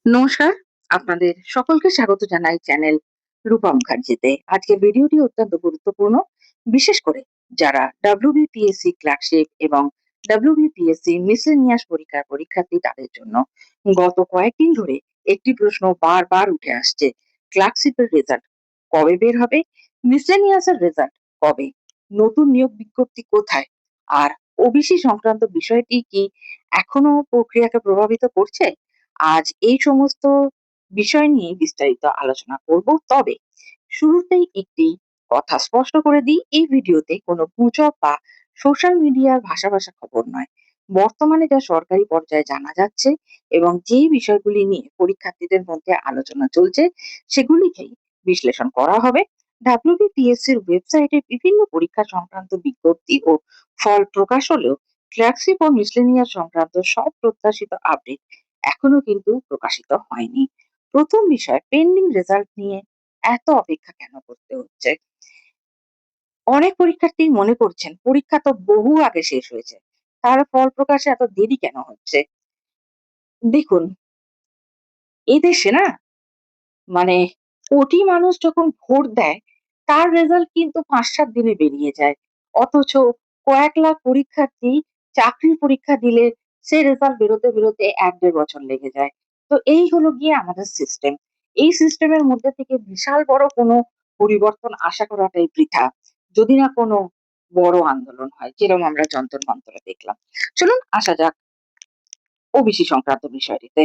নমস্কার, আপনাদের সকলকে স্বাগত জানাই চ্যানেল রূপা মুখার্জিতে। আজকের ভিডিওটি অত্যন্ত গুরুত্বপূর্ণ, বিশেষ করে যারা WBPSC ক্লার্কশিপ এবং WBPSC মিসেলেনিয়াস পরীক্ষার পরীক্ষার্থী তাদের জন্য। গত কয়েকদিন ধরে একটি প্রশ্ন বারবার উঠে আসছে, ক্লার্কশিপের রেজাল্ট কবে বের হবে, মিসেলেনিয়াসের রেজাল্ট কবে, নতুন নিয়োগ বিজ্ঞপ্তি কোথায়, আর ওবিসি সংক্রান্ত বিষয়টি কি এখনো প্রক্রিয়াকে প্রভাবিত করছে? আজ এই সমস্ত বিষয় নিয়ে বিস্তারিত আলোচনা করব। তবে শুরুতেই একটি কথা স্পষ্ট করে দিই, এই ভিডিওতে কোনো গুজব বা সোশ্যাল মিডিয়ার ভাষা খবর নয়। বর্তমানে যা সরকারি পর্যায়ে জানা যাচ্ছে এবং যেই বিষয়গুলি নিয়ে পরীক্ষার্থীদের মধ্যে আলোচনা চলছে সেগুলিকেই বিশ্লেষণ করা হবে। ডাব্লিউবিপিএসসির ওয়েবসাইটে বিভিন্ন পরীক্ষা সংক্রান্ত বিজ্ঞপ্তি ও ফল প্রকাশ হলেও ক্লার্কশিপ ও মিসলেনিয়াস সংক্রান্ত সব প্রত্যাশিত আপডেট এখনো কিন্তু প্রকাশিত হয়নি। প্রথম বিষয়, পেন্ডিং রেজাল্ট নিয়ে এত অপেক্ষা কেন করতে হচ্ছে? অনেক পরীক্ষার্থী মনে করছেন পরীক্ষা তো বহু আগে শেষ হয়েছে, তার ফল প্রকাশে এত দেরি কেন হচ্ছে? দেখুন, এদেশে না, মানে কোটি মানুষ যখন ভোট দেয় তার রেজাল্ট কিন্তু ৫-৭ দিনে বেরিয়ে যায়। অথচ কয়েক লাখ পরীক্ষার্থী চাকরির পরীক্ষা দিলে সে রেজাল্ট বেরোতে ১-১.৫ বছর লেগে যায়। তো এই হলো গিয়ে আমাদের সিস্টেম। এই সিস্টেমের মধ্যে থেকে বিশাল বড় কোনো পরিবর্তন আশা করাটাই বৃথা। যদি না কোনো বড় আন্দোলন হয়, যেরকম আমরা যন্তর মন্তরে দেখলাম। চলুন আসা যাক ওবিসি সংক্রান্ত বিষয়টিতে।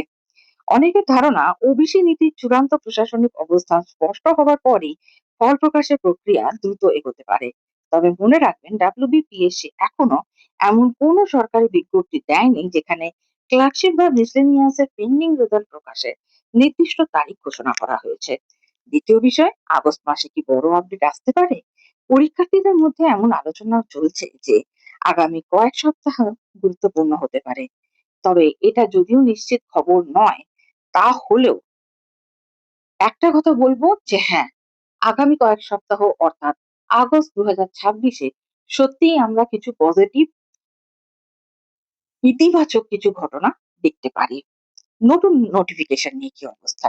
অনেকের ধারণা ওবিসি নীতির চূড়ান্ত প্রশাসনিক অবস্থান স্পষ্ট হবার পরই ফল প্রকাশের প্রক্রিয়া দ্রুত এগোতে পারে। তবে মনে রাখবেন, ডাব্লিউবিপিএসসি এখনো এমন কোনো সরকারি বিজ্ঞপ্তি দেয়নি যেখানে ক্লার্কশিপ বা মিসলেনিয়াসের পেন্ডিং রেজাল্ট প্রকাশে নির্দিষ্ট তারিখ ঘোষণা করা হয়েছে। দ্বিতীয় বিষয়, আগস্ট মাসে কি বড় আপডেট আসতে পারে? পরীক্ষার্থীদের মধ্যে এমন আলোচনা চলছে যে আগামী কয়েক সপ্তাহ গুরুত্বপূর্ণ হতে পারে। তবে এটা যদিও নিশ্চিত খবর নয়, তাহলেও একটা কথা বলব যে হ্যাঁ, আগামী কয়েক সপ্তাহ অর্থাৎ আগস্ট ২০২৬-এ সত্যিই আমরা কিছু পজিটিভ, ইতিবাচক কিছু ঘটনা দেখতে পারি। নতুন নোটিফিকেশন নিয়ে কি অবস্থা?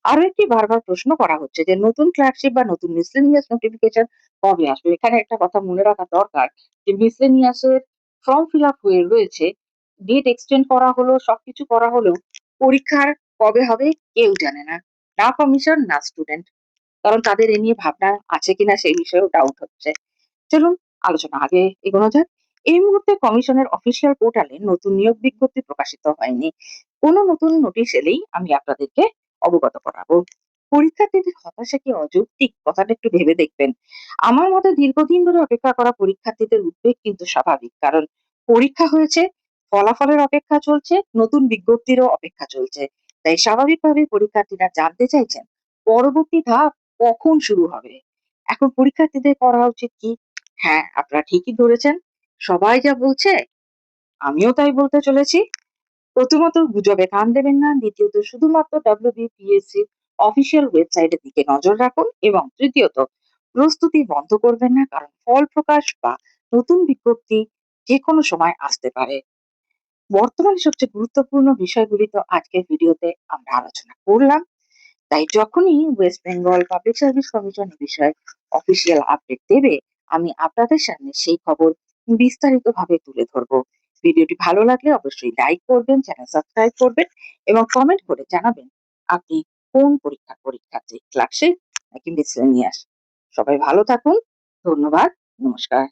আরো একটি বারবার প্রশ্ন করা হচ্ছে যে নতুন ক্লার্কশিপ বা নতুন মিসলেনিয়াস নোটিফিকেশন কবে আসবে? এখানে একটা কথা মনে রাখা দরকার যে মিসলেনিয়াস এর ফর্ম ফিল আপ হয়ে রয়েছে, ডেট এক্সটেন্ড করা হলো, সবকিছু করা হলেও পরীক্ষার কবে হবে কেউ জানে না। না কমিশন, না স্টুডেন্ট। কারণ তাদের এ নিয়ে ভাবনা আছে কিনা সেই বিষয়েও ডাউট হচ্ছে। চলুন আলোচনা আগে এগোনো যাক। এই মুহূর্তে কমিশনের অফিসিয়াল পোর্টালে নতুন নিয়োগ বিজ্ঞপ্তি প্রকাশিত হয়নি। কোনো নতুন নোটিশ এলেই আমি আপনাদেরকে অবগত করাবো। পরীক্ষার্থীদের হতাশা কি অযৌক্তিক? কথাটা একটু ভেবে দেখবেন। আমার মতে দীর্ঘদিন ধরে অপেক্ষা করা পরীক্ষার্থীদের উদ্বেগ কিন্তু স্বাভাবিক। কারণ পরীক্ষা হয়েছে, ফলাফলের অপেক্ষা চলছে, নতুন বিজ্ঞপ্তিরও অপেক্ষা চলছে। তাই স্বাভাবিকভাবেই পরীক্ষার্থীরা জানতে চাইছেন পরবর্তী ধাপ কখন শুরু হবে। এখন পরীক্ষার্থীদের করা উচিত কি? হ্যাঁ, আপনারা ঠিকই ধরেছেন। সবাই যা বলছে আমিও তাই বলতে চলেছি। প্রথমত, গুজবে কান দেবেন না। দ্বিতীয়ত, শুধুমাত্র WBPSC অফিসিয়াল ওয়েবসাইটের দিকে নজর রাখুন। এবং তৃতীয়ত, প্রস্তুতি বন্ধ করবেন না, কারণ ফল প্রকাশ বা নতুন বিজ্ঞপ্তি যে কোনো সময় আসতে পারে। বর্তমানে সবচেয়ে গুরুত্বপূর্ণ বিষয়গুলি তো আজকের ভিডিওতে আমরা আলোচনা করলাম। তাই যখনই West Bengal public service commission বিষয়ে অফিসিয়াল আপডেট দেবে, আমি আপনাদের সামনে সেই খবর বিস্তারিতভাবে তুলে ধরবো। ভিডিওটি ভালো লাগলে অবশ্যই লাইক করবেন, চ্যানেল সাবস্ক্রাইব করবেন এবং কমেন্ট করে জানাবেন আপনি কোন পরীক্ষার পরীক্ষার্থী, ক্লার্কশিপ নাকি মিসেলেনিয়াস। সবাই ভালো থাকুন। ধন্যবাদ। নমস্কার।